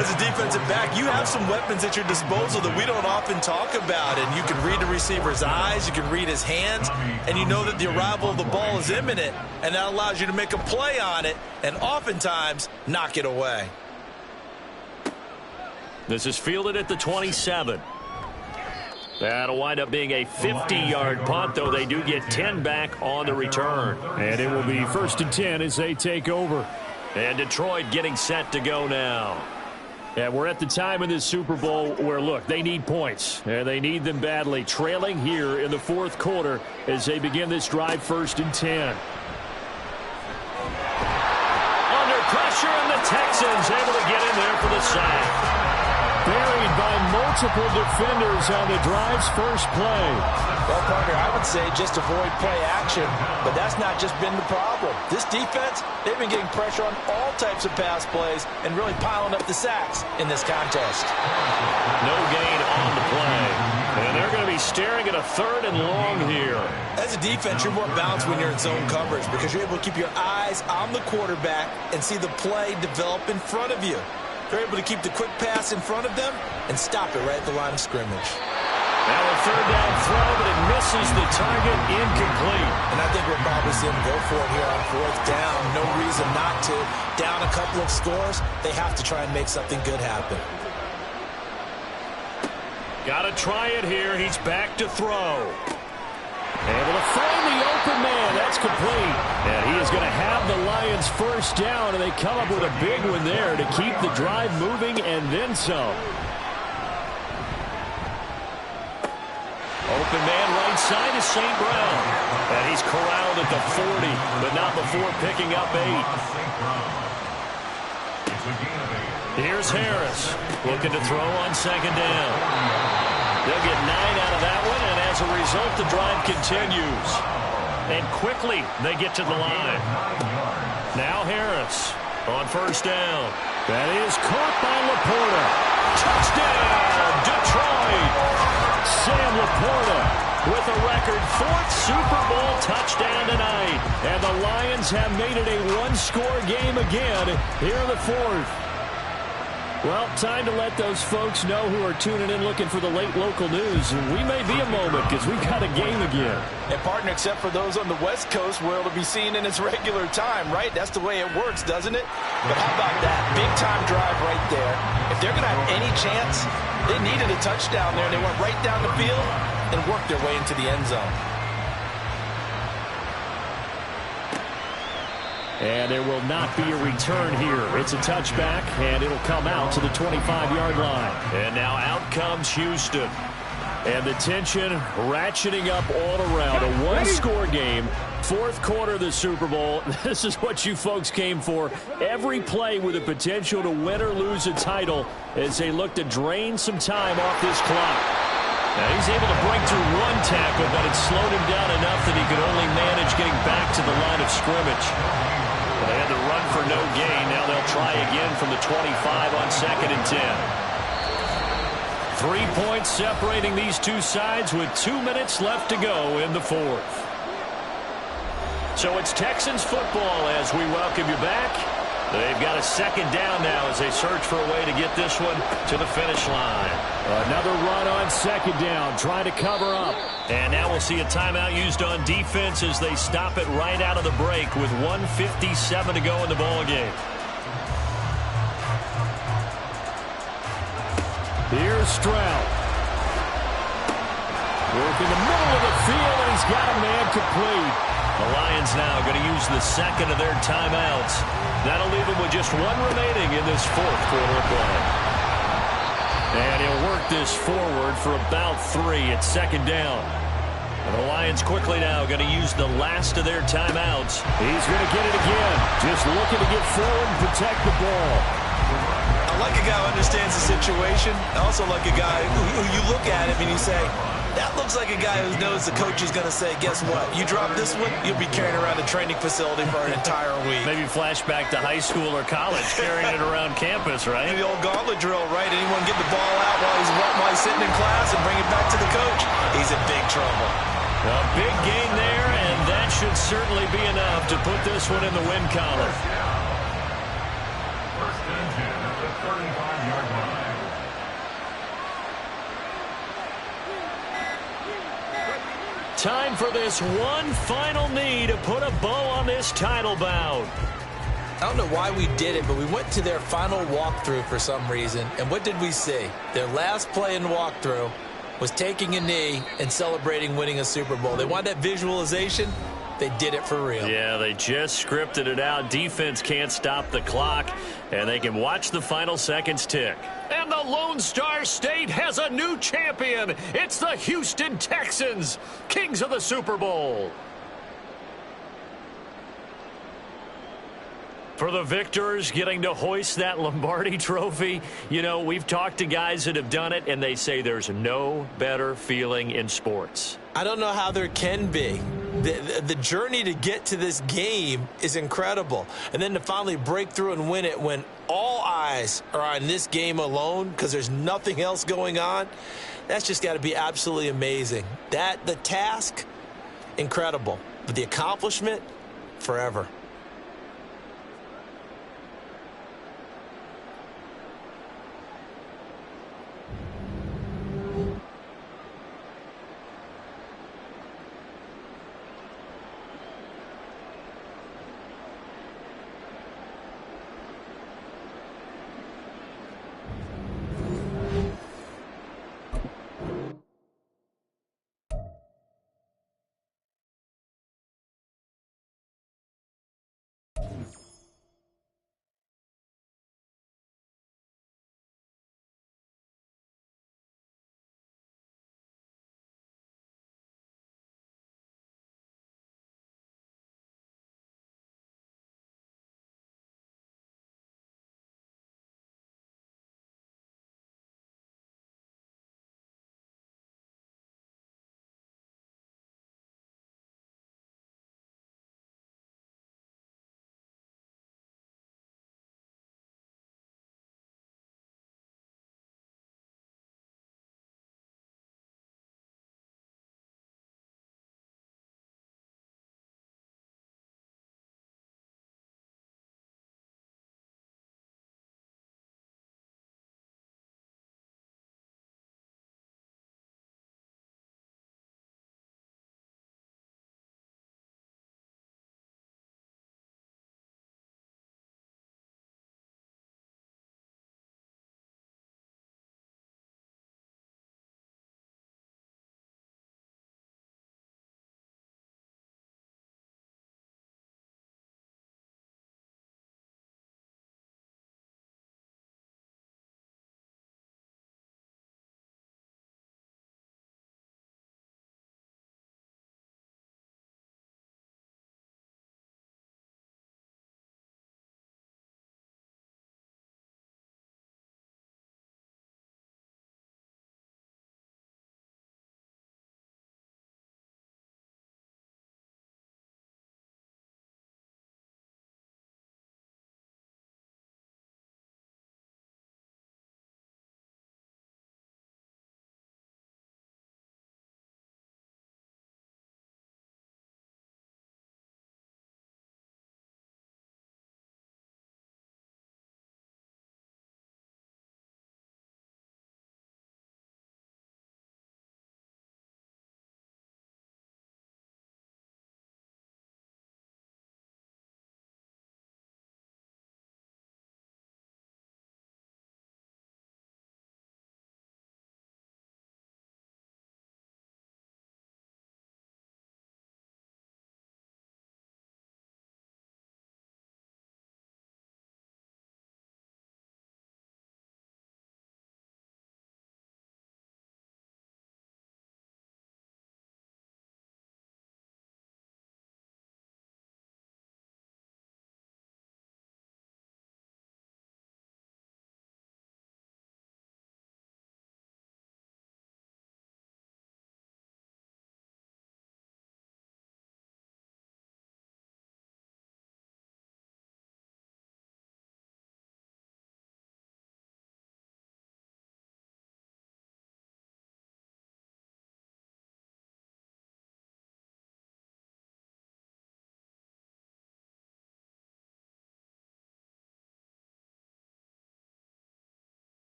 As a defensive back, you have some weapons at your disposal that we don't often talk about. And you can read the receiver's eyes, you can read his hands, and you know that the arrival of the ball is imminent. And that allows you to make a play on it and oftentimes knock it away. This is fielded at the 27. That'll wind up being a 50-yard punt, though they do get 10 back on the return. And it will be 1st and 10 as they take over. And Detroit getting set to go now. And we're at the time in this Super Bowl where, look, they need points. And they need them badly. Trailing here in the 4th quarter as they begin this drive 1st and 10. Under pressure, and the Texans able to get in there for the sack. buried by multiple defenders on the drive's first play. Well, partner, I would say just avoid play action, but that's not just been the problem. This defense, they've been getting pressure on all types of pass plays and really piling up the sacks in this contest. No gain on the play. And they're going to be staring at a 3rd and long here. As a defense, you're more balanced when you're in zone coverage because you're able to keep your eyes on the quarterback and see the play develop in front of you. They're able to keep the quick pass in front of them and stop it right at the line of scrimmage. Now a 3rd down throw, but it misses the target, incomplete. And I think we're probably seeing him go for it here on 4th down. No reason not to. Down a couple of scores, they have to try and make something good happen. Got to try it here. He's back to throw. Able to find the open man. That's complete. And he is going to have the Lions 1st down, and they come up with a big one there to keep the drive moving and then some. Open man right side is St. Brown. And he's corralled at the 40, but not before picking up 8. Here's Harris, looking to throw on 2nd down. They'll get 9 out of that one, and as a result, the drive continues. And quickly, they get to the line. Now Harris on 1st down. That is caught by Laporta. Touchdown, Detroit! Sam Laporta with a record 4th Super Bowl touchdown tonight. And the Lions have made it a 1-score game again here in the 4th. Well, time to let those folks know who are tuning in looking for the late local news. And we may be a moment because we've got a game again. And, partner, except for those on the West Coast where it'll be seen in its regular time, right? That's the way it works, doesn't it? But how about that? Big-time drive right there. If they're going to have any chance, they needed a touchdown there. They went right down the field and worked their way into the end zone. And there will not be a return here. It's a touchback, and it'll come out to the 25-yard line. And now out comes Houston. And the tension ratcheting up all around. A 1-score game, 4th quarter of the Super Bowl. This is what you folks came for. Every play with the potential to win or lose a title as they look to drain some time off this clock. Now he's able to break through 1 tackle, but it slowed him down enough that he could only manage getting back to the line of scrimmage. They had to run for no gain. Now they'll try again from the 25 on 2nd and 10. 3 points separating these two sides with 2 minutes left to go in the 4th. So it's Texans football as we welcome you back. They've got a 2nd down now as they search for a way to get this one to the finish line. Another run on 2nd down, trying to cover up. And now we'll see a timeout used on defense as they stop it right out of the break with 1:57 to go in the ballgame. Here's Stroud. Working the middle of the field, and he's got a man complete. The Lions now going to use the 2nd of their timeouts. That'll leave them with just 1 remaining in this 4th quarter of play. And he'll work this forward for about 3 at 2nd down. And the Lions quickly now going to use the last of their timeouts. He's going to get it again. Just looking to get forward and protect the ball. I like a guy who understands the situation. I also like a guy who you look at him and you say, that looks like a guy who knows the coach is going to say, guess what? You drop this one, you'll be carrying around a training facility for an entire week. Maybe flashback to high school or college, carrying it around campus, right? The old gauntlet drill, right? Anyone get the ball out while he's sitting in class and bring it back to the coach? He's in big trouble. A big gain there, and that should certainly be enough to put this one in the win column. First and 10 at the 35-yard line. Time for this one final knee to put a bow on this title bout. I don't know why we did it, but we went to their final walkthrough for some reason. And what did we see? Their last play in walkthrough was taking a knee and celebrating winning a Super Bowl. They want that visualization. They did it for real. Yeah, they just scripted it out. Defense can't stop the clock, and they can watch the final seconds tick. And the Lone Star State has a new champion. It's the Houston Texans, kings of the Super Bowl. For the victors, getting to hoist that Lombardi trophy, you know, we've talked to guys that have done it, and they say there's no better feeling in sports. I don't know how there can be. The journey to get to this game is incredible. And then to finally break through and win it when all eyes are on this game alone because there's nothing else going on, that's just got to be absolutely amazing. The task, incredible. But the accomplishment, forever.